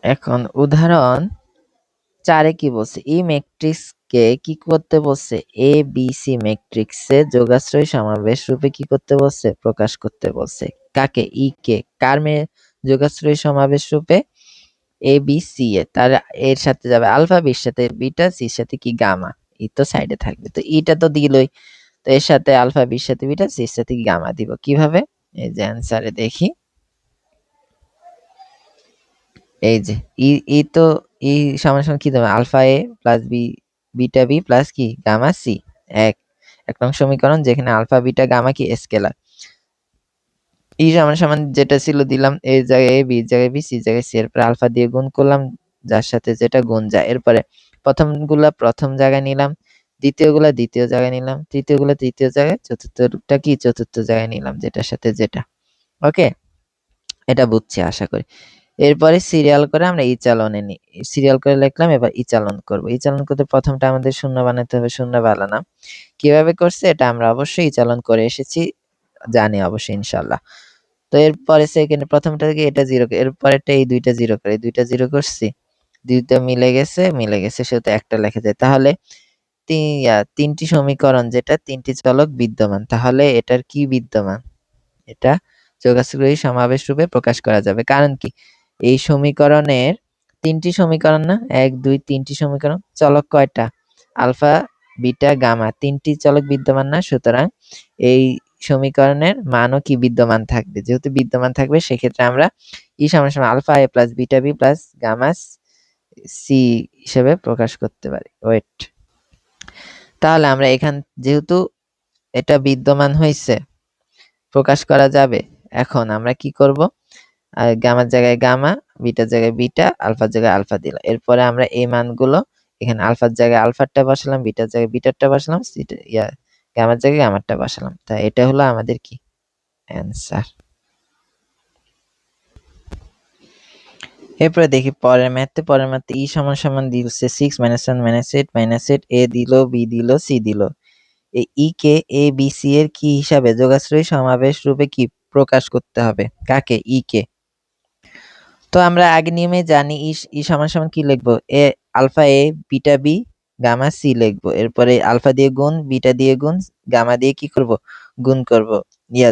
এখন উদাহরণ 4 কি বলছে? এই ম্যাট্রিক্সকে কি করতে বলছে? এ বি সি ম্যাট্রিক্সে যোগাশ্রয় সমাবেশ রূপে কি করতে বলছে? প্রকাশ করতে বলছে। কাকে? ই কে। কার যোগাশ্রয় সমাবেশ রূপে? এ বি সি এ। তার এর সাথে যাবে আলফা, বির সাথে বিটা, সির সাথে কি গামা। ই তো সাইডে থাকবে। তো ইটা তো দিলই। তো এর সাথে আলফা, বির সাথে বিটা, সির সাথে কি গামা দিব। কিভাবে? এই যে অ্যান্সারে দেখি। এই যে ই তো ই সমান সমান কি দেবে? Alpha A plus B beta B plus কি গামা সি। এক নং সমীকরণ, যেখানে আলফা বিটা গামা কি স্কেলার। ই সমান সমান যেটা ছিল দিলাম, এ জায়গায় এ, বি জায়গায় বি, সি জায়গায় সি। এরপর আলফা দিয়ে গুণ করলাম, যার সাথে যেটা গুণ যায়। এরপরে প্রথমগুলা প্রথম জায়গায় নিলাম, দ্বিতীয়গুলা দ্বিতীয় জায়গায় নিলাম, তৃতীয়গুলা তৃতীয় জায়গায়, চতুর্থটা কি চতুর্থ জায়গায় নিলাম, যেটার সাথে যেটা। ওকে, এটা বুঝছি আশা করি। এরপরে সিরিয়াল করে আমরা ই চালনে নিই। সিরিয়াল করে লিখলাম, এবার ই চালন করব। ই চালন করতে প্রথমটা আমাদের শূন্য বানাতে হবে, শূন্য বানালাম। কিভাবে করছে এটা আমরা অবশ্যই ই চালন করে এসেছি, জানি অবশ্যই ইনশাআল্লাহ। তো এরপরে সেকেন্ড প্রথমটা থেকে এটা 0, এরপরেরটা এই দুইটা 0 করে, এই দুইটা 0 করছি, দুইটা মিলে গেছে, সেটা একটা লেখা যায়। তাহলে তিনটি সমীকরণ, যেটা তিনটি চলক বিদ্যমান, তাহলে এটার কি বিদ্যমান? এটা যোগাশ্রয়ী সমাবেশ রূপে প্রকাশ করা যাবে। কারণ কি? এই সমীকরণের তিনটি সমীকরণ না, 1 2 তিনটি সমীকরণ। চলক কয়টা? আলফা বিটা গামা, তিনটি চলক বিদ্যমান না, সুতরাং এই সমীকরণের মানও কি বিদ্যমান থাকবে। যেহেতু বিদ্যমান থাকবে, সেক্ষেত্রে আমরা ই সমান সমান alpha A plus beta B plus gamma C হিসেবে প্রকাশ করতে পারি। ওয়েট, তাহলে আমরা এখান যেহেতু এটা বিদ্যমান হয়েছে, প্রকাশ করা যাবে। এখন আমরা কি করব? গামার জায়গায় গামা, বিটার জায়গায় বিটা, আলফার জায়গায় আলফা দিলাম। এরপরে আমরা এই মানগুলো এখানে আলফার জায়গায় আলফারটা বসালাম, বিটার জায়গায় বিটারটা বসালাম, গামার জায়গায় গামারটা বসালাম। তাই এটা হলো আমাদের কি অ্যান্সার। এরপরে দেখি পরের ম্যাথে ই সমান সমান দিলছে 6 - 1 - 8 - 8 এ দিল, বি দিল, সি দিল। এই ই কে এ বি সি এর কি হিসাবে যোগাশ্রয়ী সমাবেশ রূপে কি প্রকাশ করতে হবে? কাকে? ই কে। তো আমরা আগে নিয়মে জানি ই সমান সমান কি লিখবো? আলফা এ বিটা বি গামা সি লিখবো। এরপরে আলফা দিয়ে গুণ, বিটা দিয়ে গুণ, গামা দিয়ে কি করব? গুণ করব। ইয়া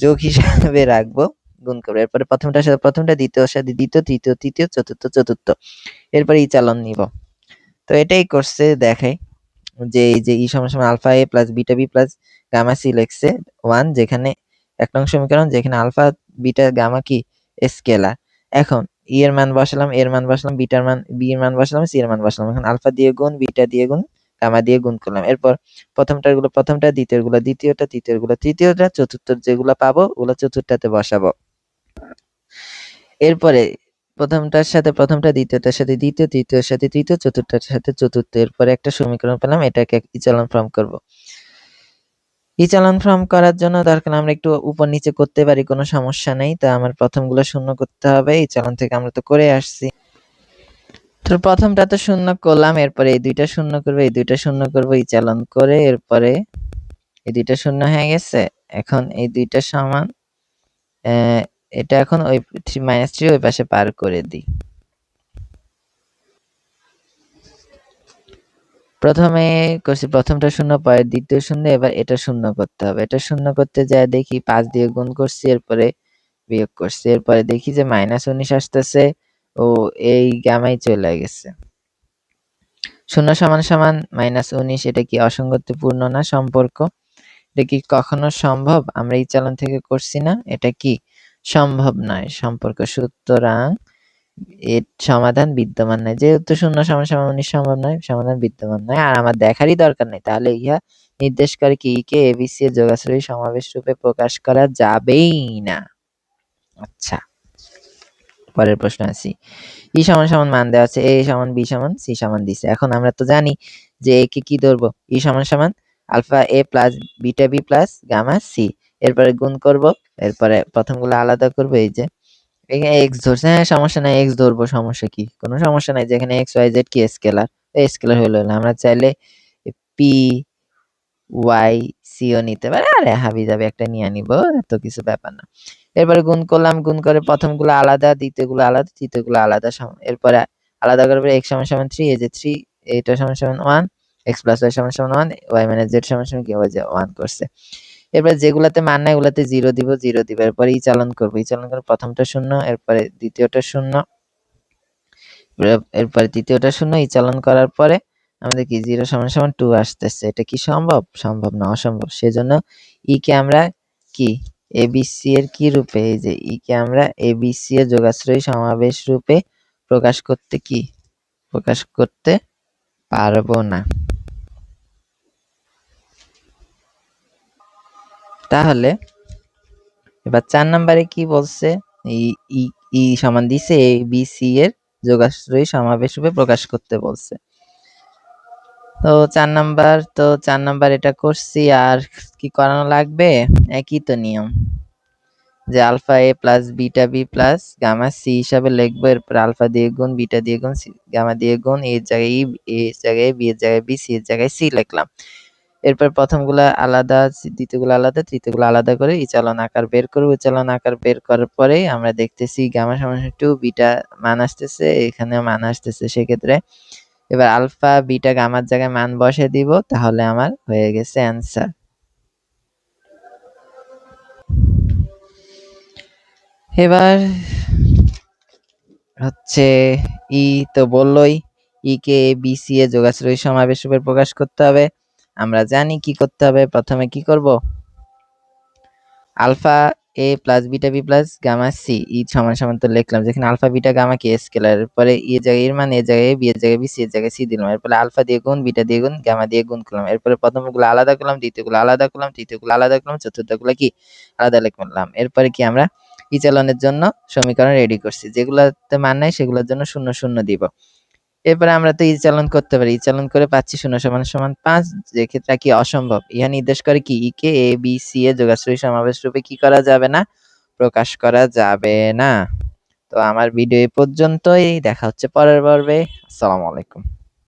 যোগ হিসাবে রাখবো, গুণ করবো। এরপরে প্রথমটার সাথে প্রথমটা, দ্বিতীয়র সাথে দ্বিতীয়, তৃতীয় তৃতীয়, চতুর্থ চতুর্থ। এরপরে ই চালন নিব। তো এটাই করছে, দেখাই যে এই যে ই সমান সমান alpha A plus beta B plus gamma C লিখছে 1, যেখানে 1 নং সমীকরণ, যেখানে আলফা বিটা গামা কি স্কেলার। এখন ই এর মান বসালাম, এর মান বসালাম, বিটার মান বি এর মান বসালাম, সি এর মান বসালাম। এখন আলফা দিয়ে গুণ, বিটা দিয়ে গুণ, গামা দিয়ে গুণ করলাম। এরপর প্রথমটার গুলো প্রথমটা, দ্বিতীয় গুলো দ্বিতীয়টা, তৃতীয় গুলো তৃতীয়টা, চতুর্থ যেগুলো পাবো ওগুলো চতুর্থটাতে বসাবো। এরপরে প্রথমটার সাথে প্রথমটা, দ্বিতীয়টার সাথে দ্বিতীয়, তৃতীয়র সাথে তৃতীয়, চতুর্থটার সাথে চতুর্থ। এরপরে একটা সমীকরণ পেলাম, এটাকে ইচালন ফর্ম করব। ইচালন ফর্ম করার জন্য দরকার আমরা একটু উপর নিচে করতে পারি, কোনো সমস্যা নেই। তো আমার প্রথমগুলো শূন্য করতে হবে, ইচালন থেকে আমরা তো করে আসছি। তো প্রথমটা তো শূন্য করলাম, এরপরে এই দুইটা শূন্য করবো, এই দুইটা শূন্য করবো ইচালন করে, এরপরে এই দুইটা শূন্য হয়ে গেছে। এখন এই দুইটা সমান, এটা এখন ওই -3 ওই পাশে পার করে দিই। প্রথমে করছি প্রথমটা শূন্য, পরে দ্বিতীয় শূন্য, এবার এটা শূন্য করতে হবে। এটা শূন্য করতে যায় দেখি 5 দিয়ে গুণ করছি, এরপরে বিয়োগ করছি, এরপরে দেখি যে -19 আসতেছে। ও এই গামাই চলে গেছে। শূন্য সমান সমান -19, এটা কি অসঙ্গতিপূর্ণ না সম্পর্ক? এটা কি কখনো সম্ভব? আমরা এই চালন থেকে করছি না, এটা কি সম্ভব নয় সম্পর্ক, সুতরাং এর সমাধান বিদ্যমান নাই। যেহেতু শূন্য সমান সমান 19 সম্ভব নয়, সমাধান বিদ্যমান নয়, আর আমার দেখারই দরকার নেই। তাহলে ইহা নির্দেশ করে কি কে এবিসি এর যোগাশ্রয়ী সমাবেশ রূপে প্রকাশ করা যাবেই না। আচ্ছা, পরের প্রশ্ন আসি। ই সমান সমান মান দেওয়া আছে, এ সমান বি সমান সি সমান দিছে। এখন আমরা তো জানি যে এ কে কি ধরবো? ই সমান সমান alpha A plus beta B plus gamma C. এরপরে গুণ করব, এরপরে প্রথমগুলো আলাদা করব। এই যে এখানে এক্স ধরছে, হ্যাঁ সমস্যা নাই, এক্স ধরবো, সমস্যা কি? কোনো সমস্যা নাই, যেখানে এক্স ওয়াই জেড কি স্কেলার, স্কেলার হলো না। আমরা চাইলে পি ওয়াই সিও নিতে পারি, আরে হাবি যাবে একটা নিয়ে নিব, এত কিছু ব্যাপার না। এরপরে গুণ করলাম, গুণ করে প্রথমগুলো আলাদা, দ্বিতীয়গুলো আলাদা, তৃতীয়গুলো আলাদা। এরপরে আলাদা করার পরে x সমান সমান 3, এই যে 3, এটা সমান সমান 1, x প্লাস y সমান সমান 1, y মাইনাস z সমান সমান কি, ওই যে 1 করছে। এরপর যেগুলাতে মান নাই ওগুলাতে 0 দিব, 0 দিব। এরপরে ই চালন করব, ই চালন করে প্রথমটা 0, এরপরে দ্বিতীয়টা 0, এরপরে তৃতীয়টা 0, ই চালন করার পরে আমাদের কি 0 সমান সমান 2 আসতেছে। এটা কি সম্ভব? সম্ভব না, অসম্ভব। সেজন্য ই কে আমরা কি এবিসি এর কি রূপে, এই যে ই কে আমরা এবিসি এর যোগাশ্রয়ী সমাবেশ রূপে প্রকাশ করতে কি, প্রকাশ করতে পারবো না। তাহলে এবার 4 নম্বরে কি বলছে, ই ই ই সমান দিছে এ বি সি এর যোগাশ্রয়ী সমাবেশ রূপে প্রকাশ করতে বলছে। তো 4 নাম্বার এটা করছি। আর কি করানো লাগবে? একই তো নিয়ম, যে alpha A plus beta B plus gamma C হিসাবে লিখবো। এরপর আলফা দিয়ে গুণ, বিটা দিয়ে গুণ, গামা দিয়ে গুণ, এর জায়গায় ই, এর জায়গায় বি, এর জায়গায় বি, সি এর জায়গায় সি লিখলাম। এরপর প্রথমগুলা আলাদা, দ্বিতীয়গুলো আলাদা, তৃতীয়গুলো আলাদা করে ইচালন আকার বের করব। ইচালন আকার বের করার পরে আমরা দেখতেছি গামা সমান 2, বিটা মান আসতেছে, এখানেও মান আসতেছে। সেক্ষেত্রে এবার আলফা বিটা গামার জায়গায় মান বসে দিব, তাহলে আমার হয়ে গেছে অ্যান্সার। এবার হচ্ছে ই তো বললই, ই কে এ বি সি এ যোগাশ্রয়ী সমাবেশ রূপে প্রকাশ করতে হবে। আমরা জানি কি করতে হবে। প্রথমে কি করব, alpha A plus beta B plus gamma C E সমান সমান তো লিখলাম, যেখানে আলফা বিটা গামা কি স্কেলার। এরপরে ই এর জায়গায় এর মান, এর জায়গায় বি, এর জায়গায় বি, সি এর জায়গায় সি দিলাম। এরপরে আলফা দিয়ে গুণ, বিটা দিয়ে গুণ, গামা দিয়ে গুণ করলাম। এরপরে প্রথমগুলো আলাদা করলাম, দ্বিতীয়গুলো আলাদা করলাম, তৃতীয়গুলো আলাদা করলাম, চতুর্থগুলো কি আলাদা লিখলাম। এরপরে কি আমরা ইচালনের জন্য সমীকরণ রেডি করছি, যেগুলোতে মান নাই সেগুলোর জন্য 0 0 দিব। এরপরে আমরা তো ইচালন করতে পারি, ইচালন করে পাচ্ছি 0 সমান সমান 5, যে ক্ষেত্রে কি অসম্ভব। ইহা নির্দেশ করে কি ই কে এ বি সি এর যোগাশ্রয়ী সমাবেশ রূপে কি করা যাবে না, প্রকাশ করা যাবে না। তো আমার ভিডিও এই পর্যন্তই, দেখা হচ্ছে পরের পর্বে। আসসালামু আলাইকুম।